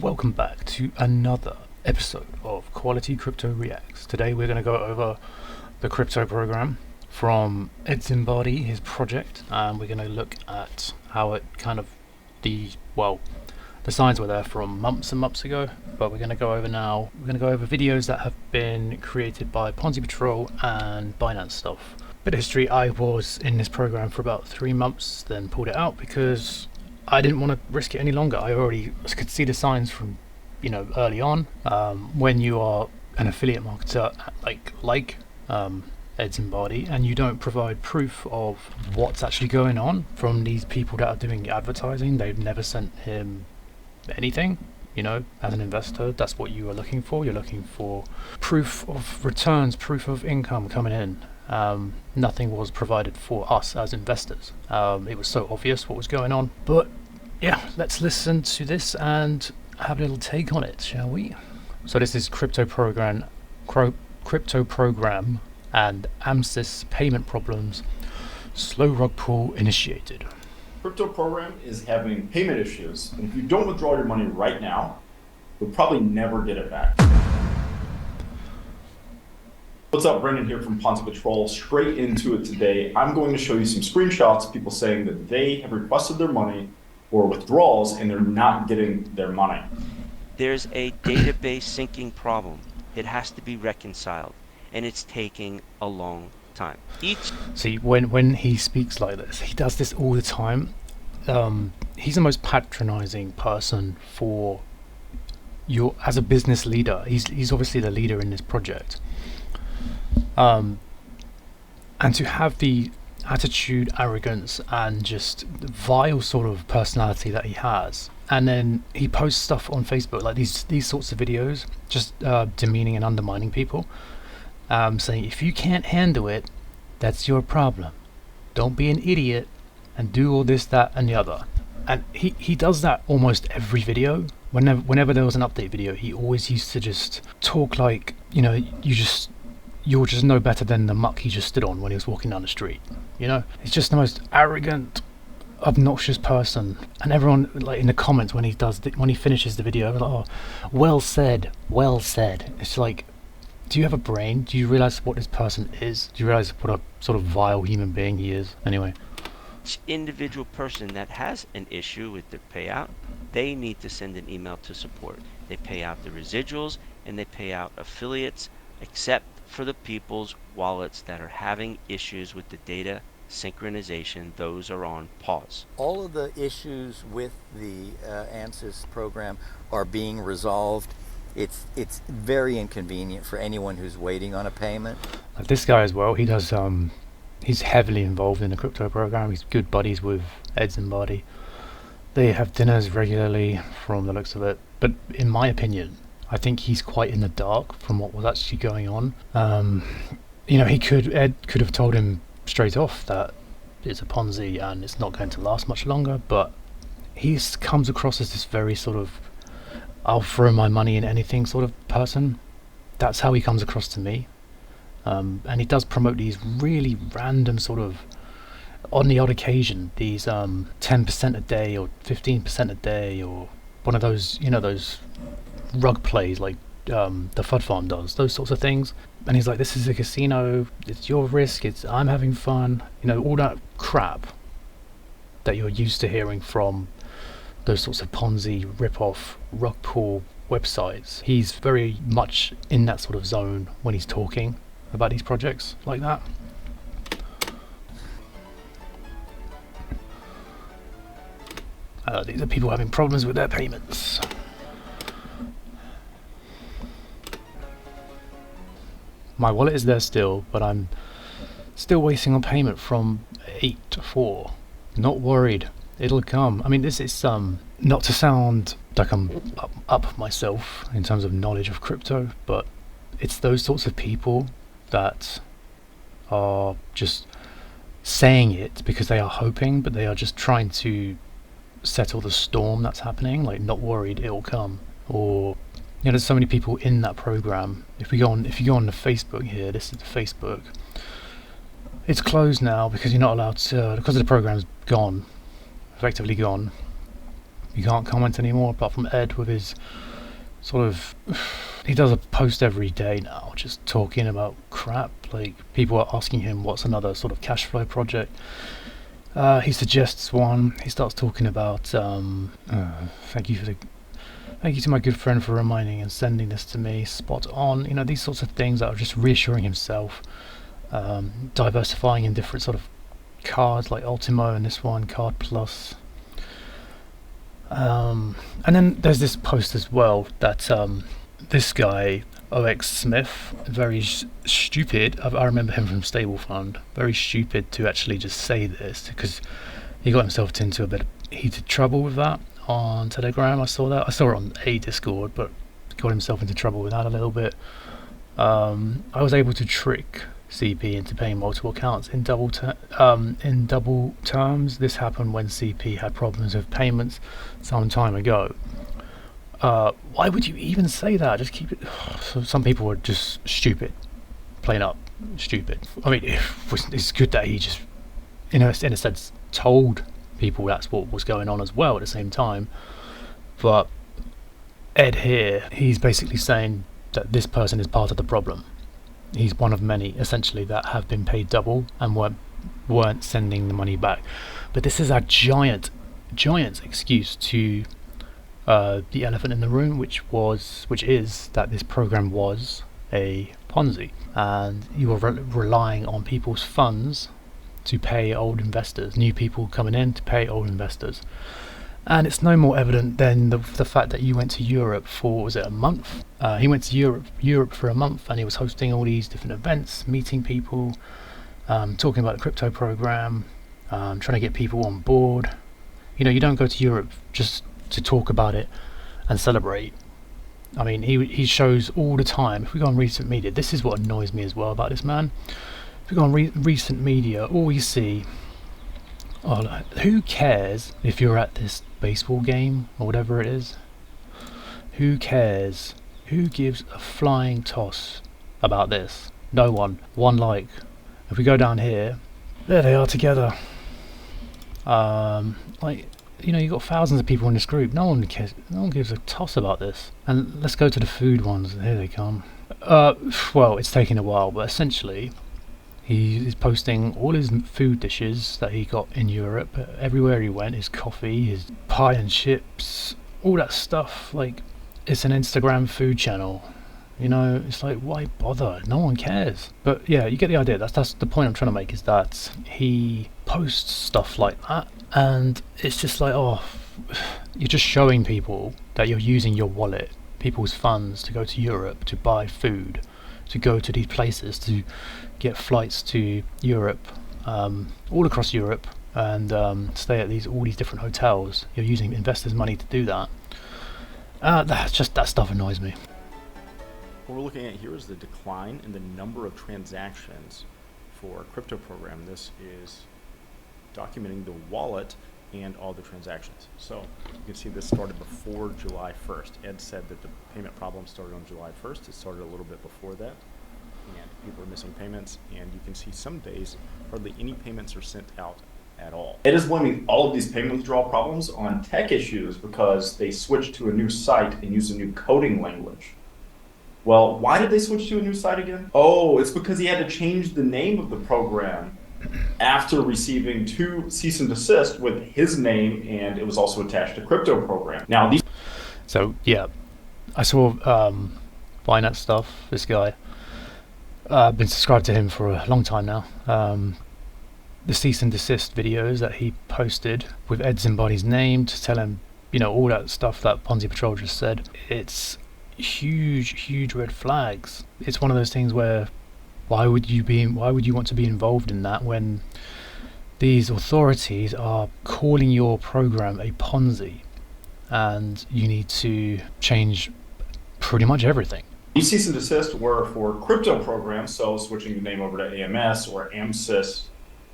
welcome back to another episode of Quality Crypto Reacts. Today we're going to go over the crypto program from Ed Zimbadi, his project, and we're going to look at how it the signs were there from months and months ago, but we're going to go over now. We're going to go over videos that have been created by Ponzi Withdrawal and BinanceStuff. Bit of history: I was in this program for about 3 months, then pulled it out because I didn't want to risk it any longer. I already could see the signs from, early on. When you are an affiliate marketer like Ed Zimbadi, and you don't provide proof of what's actually going on from these people that are doing advertising, they've never sent him anything. As an investor, that's what you are looking for. You're looking for proof of returns, proof of income coming in. Nothing was provided for us as investors. It was so obvious what was going on. But yeah, let's listen to this and have a little take on it, shall we? So this is crypto program and AMSIS payment problems. Slow rug pull initiated. Crypto program is having payment issues, and if you don't withdraw your money right now, you'll probably never get it back. What's up, Brendan here from Ponzi Withdrawal. Straight into it today. I'm going to show you some screenshots of people saying that they have requested their money or withdrawals and they're not getting their money. There's a database syncing problem. It has to be reconciled, and it's taking a long time. See, when he speaks like this, he does this all the time. He's the most patronizing person for you as a business leader. He's obviously the leader in this project. And to have the attitude, arrogance, and just vile sort of personality that he has, and then he posts stuff on Facebook like these sorts of videos, just demeaning and undermining people, saying if you can't handle it, that's your problem. Don't be an idiot and do all this, that, and the other. And he does that almost every video. Whenever there was an update video, he always used to just talk like, you're just no better than the muck he just stood on when he was walking down the street. He's just the most arrogant, obnoxious person. And everyone, like in the comments when he finishes the video, like, oh, well said. It's like, do you have a brain? Do you realize what this person is? Do you realize what a sort of vile human being he is? Anyway, each individual person that has an issue with their payout, they need to send an email to support. They pay out the residuals and they pay out affiliates, except for the people's wallets that are having issues with the data synchronization. Those are on pause. All of the issues with the AMSIS program are being resolved. It's very inconvenient for anyone who's waiting on a payment. Like this guy as well, he does he's heavily involved in the crypto program. He's good buddies with Ed Zimbadi. They have dinners regularly from the looks of it. But in my opinion, I think he's quite in the dark from what was actually going on. Ed could have told him straight off that it's a Ponzi and it's not going to last much longer, but he comes across as this very sort of I'll throw my money in anything sort of person. That's how he comes across to me. And he does promote these really random sort of, on the odd occasion, these 10% a day or 15% a day, or one of those, those rug plays like the FUD Farm does, those sorts of things. And he's like, this is a casino, it's your risk, I'm having fun, all that crap that you're used to hearing from those sorts of Ponzi rip-off rug pull websites. He's very much in that sort of zone when he's talking about these projects like that. These are people having problems with their payments. My wallet is there still, but I'm still waiting on payment from 8-4. Not worried, it'll come. I mean, this is not to sound like I'm up myself in terms of knowledge of crypto, but it's those sorts of people that are just saying it because they are hoping, but they are just trying to settle the storm that's happening. Like, not worried, it'll come. Or there's so many people in that program. If you go on the Facebook here, this is the Facebook. It's closed now because you're not allowed to, because the program's gone, effectively gone. You can't comment anymore, apart from Ed with his sort of... He does a post every day now, just talking about crap. Like, people are asking him what's another sort of cash flow project. He suggests one. He starts talking about thank you to my good friend for reminding and sending this to me. Spot on. You know, these sorts of things that are just reassuring himself. Diversifying in different sort of cards like Ultimo and this one, Card Plus. And then there's this post as well that this guy, OX Smith, very stupid. I remember him from Stable Fund. Very stupid to actually just say this, because he got himself into a bit of heated trouble with that on Telegram. I saw that. I saw it on a Discord, but got himself into trouble with that a little bit. I was able to trick CP into paying multiple accounts in double terms. This happened when CP had problems with payments some time ago. Why would you even say that? Just keep it. So some people were just stupid, plain up stupid. I mean, it's good that he just, in a sense, told people that's what was going on as well at the same time. But Ed here, he's basically saying that this person is part of the problem. He's one of many, essentially, that have been paid double and weren't sending the money back. But this is a giant excuse to the elephant in the room, which is that this program was a Ponzi, and you are relying on people's funds to pay old investors, new people coming in to pay old investors. And it's no more evident than the fact that you went to Europe for, was it a month? He went to Europe for a month, and he was hosting all these different events, meeting people, talking about the crypto program, trying to get people on board. You know, you don't go to Europe just to talk about it and celebrate. I mean, he shows all the time. If we go on recent media, this is what annoys me as well about this man. If we go on recent media, all we see, who cares if you're at this baseball game or whatever it is? Who cares? Who gives a flying toss about this? No one. One like. If we go down here, there they are together. Like, you know, you've got thousands of people in this group. No one cares. No one gives a toss about this. And let's go to the food ones. Here they come. Well, it's taking a while, but essentially, he is posting all his food dishes that he got in Europe. Everywhere he went, his coffee, his pie and chips, all that stuff. Like, it's an Instagram food channel. You know, it's like, why bother? No one cares. But yeah, you get the idea. That's the point I'm trying to make, is that he posts stuff like that, and it's just like, oh, you're just showing people that you're using your wallet, people's funds, to go to Europe, to buy food, to go to these places, to get flights to Europe, all across Europe, and stay at all these different hotels. You're using investors' money to do that. That stuff annoys me. What we're looking at here is the decline in the number of transactions for a crypto program. This is documenting the wallet and all the transactions. So you can see this started before July 1st. Ed said that the payment problem started on July 1st. It started a little bit before that, and people are missing payments, and you can see some days hardly any payments are sent out at all. Ed is blaming all of these payment withdrawal problems on tech issues because they switched to a new site and used a new coding language. Well, why did they switch to a new site again? Oh, it's because he had to change the name of the program after receiving 2 cease and desist with his name, and it was also attached to crypto program. Now these. So yeah, I saw BinanceStuff. This guy, I've been subscribed to him for a long time now. The cease and desist videos that he posted with Ed Zimbardi's name to tell him, you know, all that stuff that Ponzi Patrol just said. It's huge red flags. It's one of those things where why would you want to be involved in that when these authorities are calling your program a Ponzi, and you need to change pretty much everything. These cease and desist were for crypto programs, so switching the name over to AMS or AMSIS,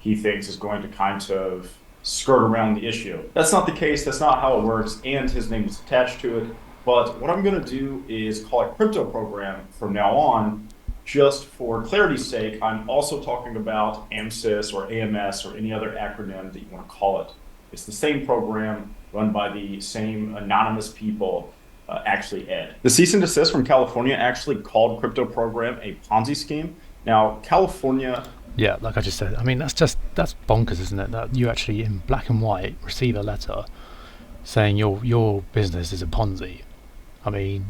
he thinks, is going to kind of skirt around the issue. That's not the case. That's not how it works, and his name is attached to it. But what I'm going to do is call it crypto program from now on, just for clarity's sake. I'm also talking about AMSIS or AMS or any other acronym that you want to call it. It's the same program, run by the same anonymous people, actually Ed. The cease and desist from California actually called crypto program a Ponzi scheme. Now, California... Yeah, like I just said, I mean, that's bonkers, isn't it? That you actually, in black and white, receive a letter saying your business is a Ponzi. I mean,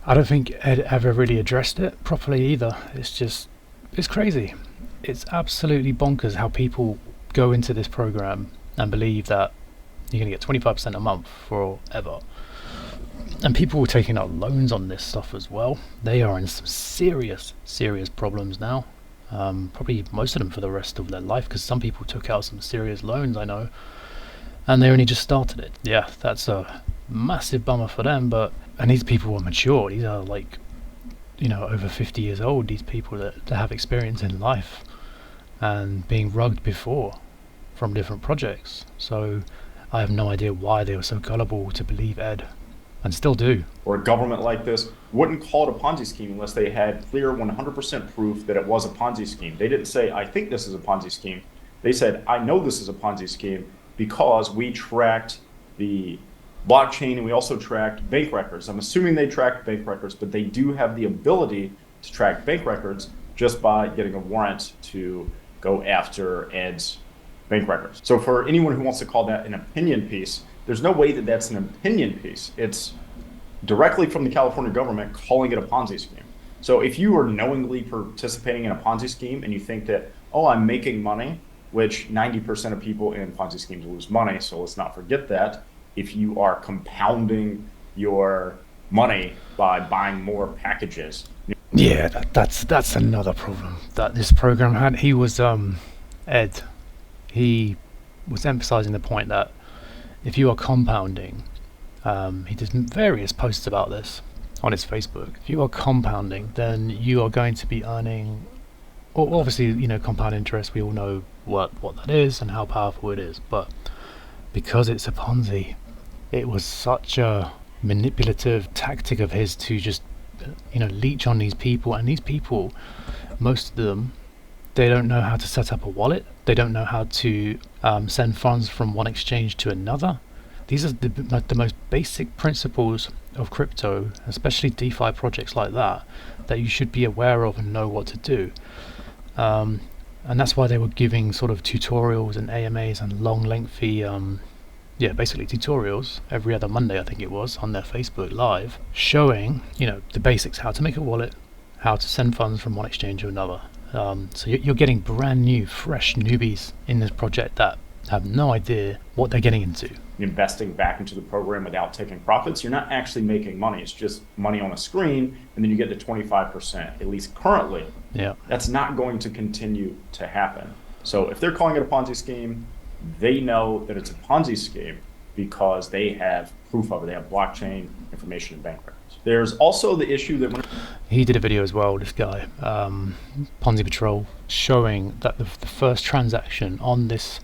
I don't think Ed ever really addressed it properly either. It's crazy. It's absolutely bonkers how people go into this program and believe that you're going to get 25% a month forever. And people were taking out loans on this stuff as well. They are in some serious problems now. Probably most of them for the rest of their life, because some people took out some serious loans, I know, and they only just started it. Yeah, that's a massive bummer for them. And these people are mature. These are like, over 50 years old. These people that have experience in life and being rugged before from different projects. So I have no idea why they were so gullible to believe Ed, and still do. Or a government like this wouldn't call it a Ponzi scheme unless they had clear 100% proof that it was a Ponzi scheme. They didn't say, I think this is a Ponzi scheme. They said, I know this is a Ponzi scheme because we tracked the blockchain and we also tracked bank records. I'm assuming they tracked bank records, but they do have the ability to track bank records just by getting a warrant to go after Ed's bank records. So for anyone who wants to call that an opinion piece, there's no way that that's an opinion piece. It's directly from the California government calling it a Ponzi scheme. So if you are knowingly participating in a Ponzi scheme and you think that, oh, I'm making money, which 90% of people in Ponzi schemes lose money, so let's not forget that. If you are compounding your money by buying more packages. Yeah, that's another problem that this program had. He was Ed. He was emphasizing the point that if you are compounding, he did various posts about this on his Facebook. If you are compounding, then you are going to be earning, or obviously, compound interest. We all know what that is and how powerful it is. But because it's a Ponzi, it was such a manipulative tactic of his to just, leech on these people. And these people, most of them, they don't know how to set up a wallet. They don't know how to send funds from one exchange to another. These are the most basic principles of crypto, especially DeFi projects like that you should be aware of and know what to do. And that's why they were giving sort of tutorials and AMAs and long, lengthy, basically tutorials every other Monday, I think it was, on their Facebook Live, showing, the basics, how to make a wallet, how to send funds from one exchange to another. So you're getting brand new, fresh newbies in this project that have no idea what they're getting into. Investing back into the program without taking profits, you're not actually making money. It's just money on a screen, and then you get to 25%, at least currently. Yeah. That's not going to continue to happen. So if they're calling it a Ponzi scheme, they know that it's a Ponzi scheme because they have proof of it. They have blockchain information and bank records. There's also the issue that he did a video as well, this guy, Ponzi Patrol, showing that the first transaction on this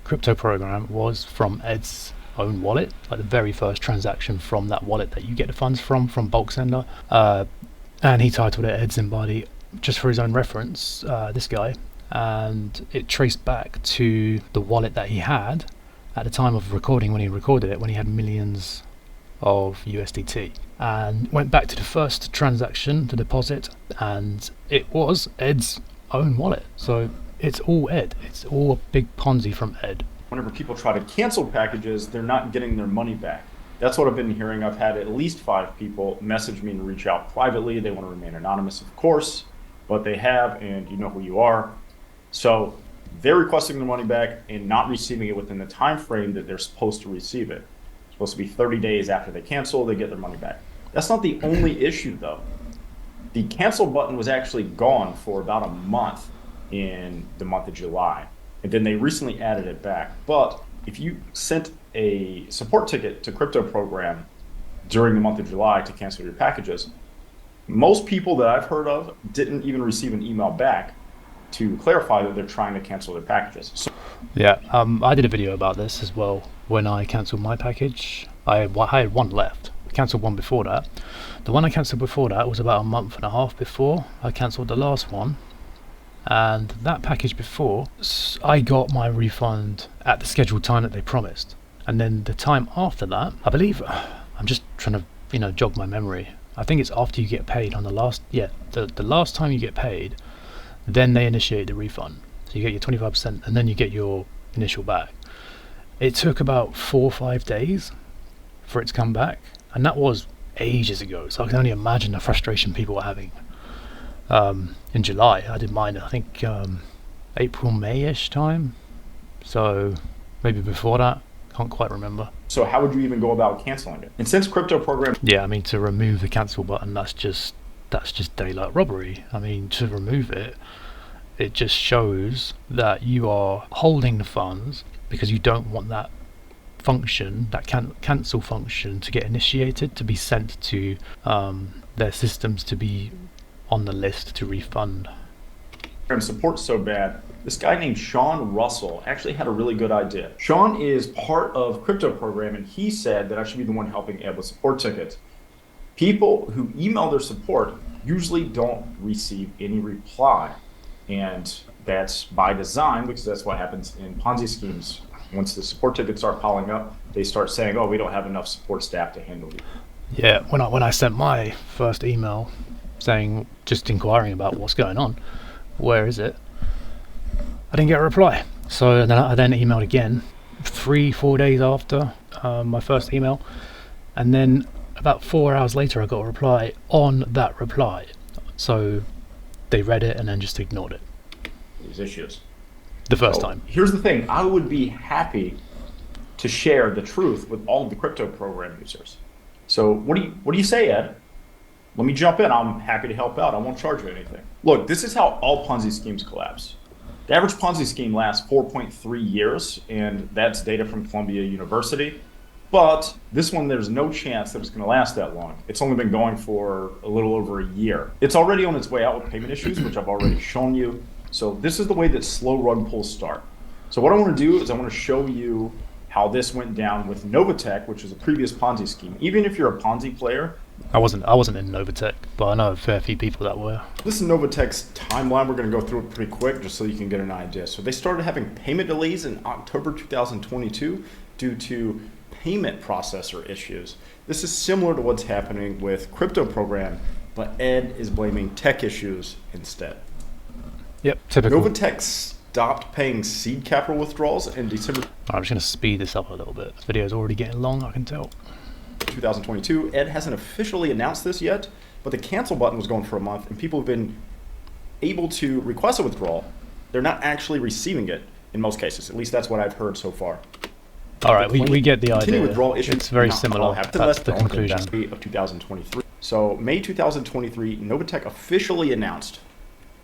crypto program was from Ed's own wallet, like the very first transaction from that wallet that you get the funds from bulk sender, and he titled it Ed's Embody just for his own reference, this guy, and it traced back to the wallet that he had at the time of recording, when he recorded it, when he had millions of USDT, and went back to the first transaction, the deposit, and it was Ed's own wallet. So it's all Ed. It's all a big Ponzi from Ed. Whenever people try to cancel packages, they're not getting their money back. That's what I've been hearing. I've had at least 5 people message me and reach out privately. They want to remain anonymous, of course, but they have, and you know who you are. So they're requesting their money back and not receiving it within the time frame that they're supposed to receive it. It's supposed to be 30 days after they cancel, they get their money back. That's not the only issue, though. The cancel button was actually gone for about a month in the month of July, and then they recently added it back. But if you sent a support ticket to crypto program during the month of July to cancel your packages, most people that I've heard of didn't even receive an email back to clarify that they're trying to cancel their packages. So yeah, I did a video about this as well when I cancelled my package. I had one left. I cancelled one before that. The one I cancelled before that was about a month and a half before I cancelled the last one, and that package before, I got my refund at the scheduled time that they promised, and then the time after that, I believe, I'm just trying to jog my memory. I think it's after you get paid on the last time you get paid, then they initiate the refund. So you get your 25% and then you get your initial back. It took about 4 or 5 days for it to come back, and that was ages ago, so I can only imagine the frustration people were having. In July, I did mine, I think April, May-ish time, so maybe before that, can't quite remember. So how would you even go about canceling it? And since crypto program... Yeah, I mean, to remove the cancel button, that's just daylight robbery. I mean, to remove it, it just shows that you are holding the funds because you don't want that function, that cancel function, to get initiated, to be sent to their systems to be on the list to refund. Support's so bad. This guy named Sean Russell actually had a really good idea. Sean is part of crypto program, and he said that I should be the one helping Ed with support tickets. People who email their support usually don't receive any reply, and that's by design, because that's what happens in Ponzi schemes. Once the support tickets start piling up, they start saying, oh, we don't have enough support staff to handle it. Yeah, when I sent my first email saying, just inquiring about what's going on, where is it, I didn't get a reply. So I then emailed again 3-4 days after my first email, and then about 4 hours later I got a reply on that reply. So they read it and then just ignored it. These issues. The first time. Here's the thing, I would be happy to share the truth with all of the crypto program users. So what do you say, Ed? Let me jump in. I'm happy to help out. I won't charge you anything. Look, this is how all Ponzi schemes collapse. The average Ponzi scheme lasts 4.3 years, and that's data from Columbia University. But this one, there's no chance that it's going to last that long. It's only been going for a little over a year. It's already on its way out with payment issues, which I've already shown you. So this is the way that slow rug pulls start. So what I want to do is I want to show you how this went down with Novatech, which is a previous Ponzi scheme. Even if you're a Ponzi player, I wasn't in Novatech, but I know a fair few people that were. This is Novatech's timeline. We're going to go through it pretty quick just so you can get an idea. So they started having payment delays in October 2022 due to payment processor issues. This is similar to what's happening with crypto program, but Ed is blaming tech issues instead. Yep, typical. Novatech stopped paying seed capital withdrawals in December. I'm just going to speed this up a little bit. This video is already getting long, I can tell. 2022. Ed hasn't officially announced this yet, but the cancel button was going for a month, and people have been able to request a withdrawal. They're not actually receiving it in most cases. At least that's what I've heard so far. All right, we get the idea. Withdrawal issues It's very similar. That's the conclusion. Of 2023. So May 2023, Novatech officially announced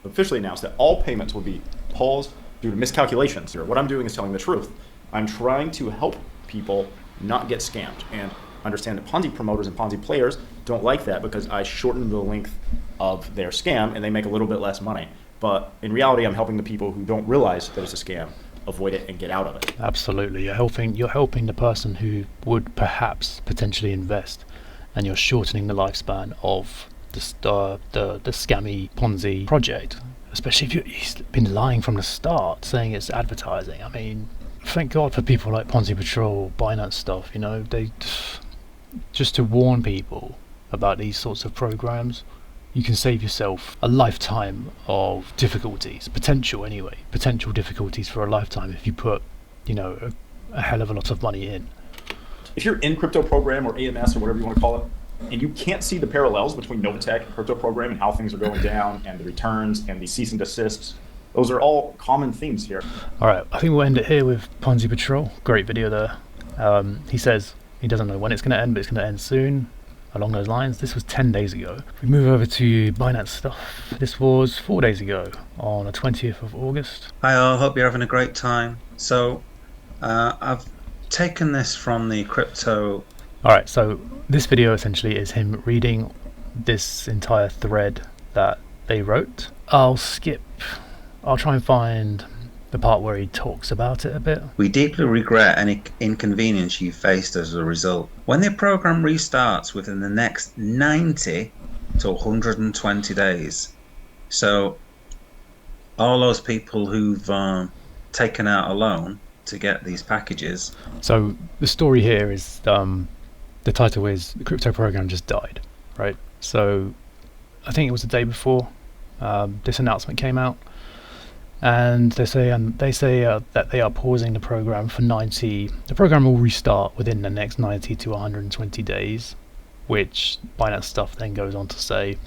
that all payments would be paused due to miscalculations. What I'm doing is telling the truth. I'm trying to help people not get scammed, and understand that Ponzi promoters and Ponzi players don't like that because I shorten the length of their scam and they make a little bit less money. But in reality, I'm helping the people who don't realize that it's a scam avoid it and get out of it. Absolutely. You're helping the person who would perhaps potentially invest, and you're shortening the lifespan of the scammy Ponzi project, especially if he's been lying from the start, saying it's advertising. I mean, thank God for people like Ponzi Patrol, BinanceStuff, they just to warn people about these sorts of programs. You can save yourself a lifetime of difficulties, potential difficulties for a lifetime if you put, a hell of a lot of money in. If you're in crypto program or AMS or whatever you want to call it, and you can't see the parallels between Novatech and crypto program and how things are going down and the returns and the cease and desists, those are all common themes here. All right, I think we'll end it here with Ponzi Patrol. Great video there. He says he doesn't know when it's going to end, but it's going to end soon. Along those lines, this was 10 days ago. If we move over to BinanceStuff, this was 4 days ago on the 20th of August. Hi all, hope you're having a great time. So I've taken this from the crypto. Alright, so this video essentially is him reading this entire thread that they wrote. I'll try and find the part where he talks about it a bit. We deeply regret any inconvenience you faced as a result. When the program restarts within the next 90 to 120 days, so all those people who've taken out a loan to get these packages. So the story here is the title is the crypto program just died, right? So I think it was the day before this announcement came out, and they say that they are pausing the program for 90. The program will restart within the next 90 to 120 days, which BinanceStuff then goes on to say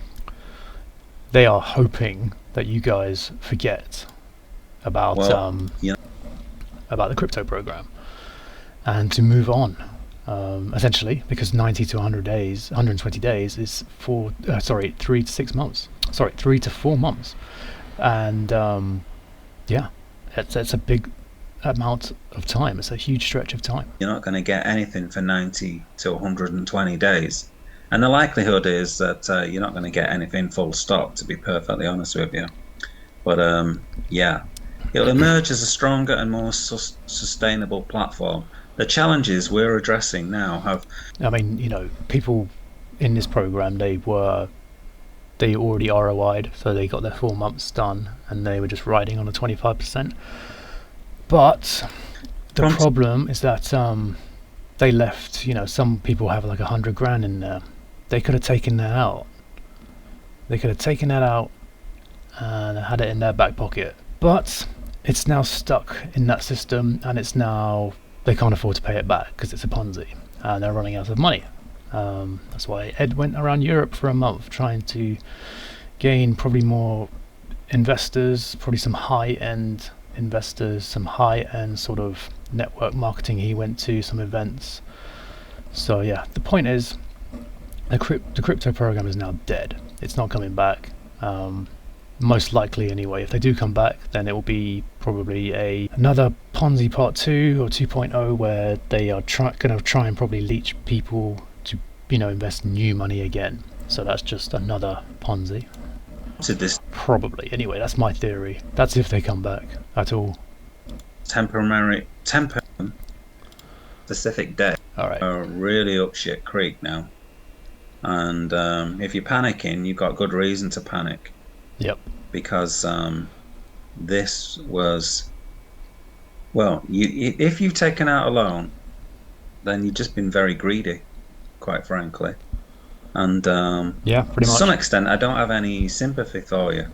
they are hoping that you guys forget about about the crypto program and to move on, essentially, because 90 to 120 days is 3 to 6 months. 3 to 4 months, and yeah, it's a big amount of time. It's a huge stretch of time. You're not going to get anything for 90 to 120 days. And the likelihood is that you're not going to get anything full stop, to be perfectly honest with you. But yeah, it'll emerge as a stronger and more sustainable platform. The challenges we're addressing now have... I mean, you know, people in this program, they already ROI'd, so they got their 4 months done, and they were just riding on a 25%. But the problem is that they left, you know, some people have like 100 grand in there. They could have taken that out. And had it in their back pocket. But it's now stuck in that system, and it's now, they can't afford to pay it back because it's a Ponzi, and they're running out of money. That's why Ed went around Europe for a month trying to gain probably more investors, probably some high-end investors, some high-end sort of network marketing. He went to some events. So yeah, the point is the crypto program is now dead. It's not coming back. Most likely anyway. If they do come back, then it will be probably another Ponzi part 2 or 2.0, where they are going to try and probably leech people to, you know, invest new money again. So that's just another Ponzi. To this probably. Anyway, that's my theory. That's if they come back at all. temporary specific day All right. are really up shit creek now. And if you're panicking, you've got good reason to panic. Yep. Because this was, well, if you've taken out a loan, then you've just been very greedy, quite frankly. And yeah, pretty to much. some extent, I don't have any sympathy for you,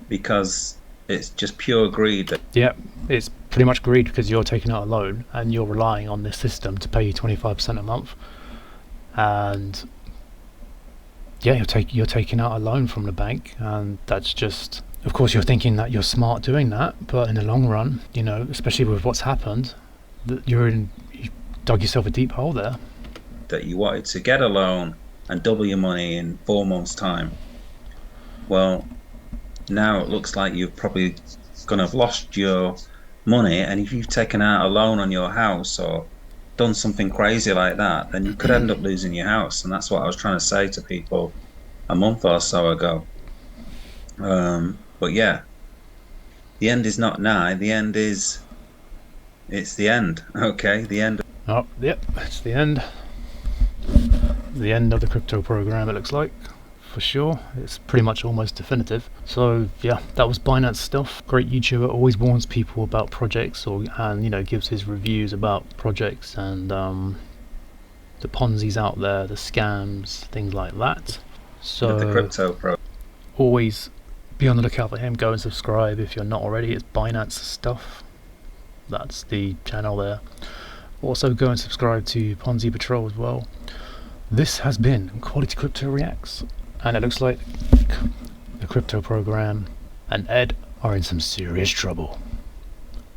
because it's just pure greed. Yeah, it's pretty much greed, because you're taking out a loan and you're relying on this system to pay you 25% a month, and yeah, you're taking out a loan from the bank, and that's just, of course, you're thinking that you're smart doing that, but in the long run, you know, especially with what's happened, that you dug yourself a deep hole there. That you wanted to get a loan and double your money in 4 months' time. Well, now it looks like you're probably going to have lost your money, and if you've taken out a loan on your house or done something crazy like that, then you could end up losing your house. And that's what I was trying to say to people a month or so ago. But yeah, the end is not nigh. The end is, it's the end. Okay, the end. Oh, yep, it's the end. The end of the crypto program, it looks like, for sure. It's pretty much almost definitive. So yeah, that was BinanceStuff. Great YouTuber, always warns people about projects, and you know, gives his reviews about projects and the Ponzi's out there, the scams, things like that. So The crypto pro. always be on the lookout for him. Go and subscribe if you're not already. It's BinanceStuff. That's the channel there. Also go and subscribe to Ponzi Patrol as well. This has been Quality Crypto Reacts, and it looks like the crypto program and Ed are in some serious trouble.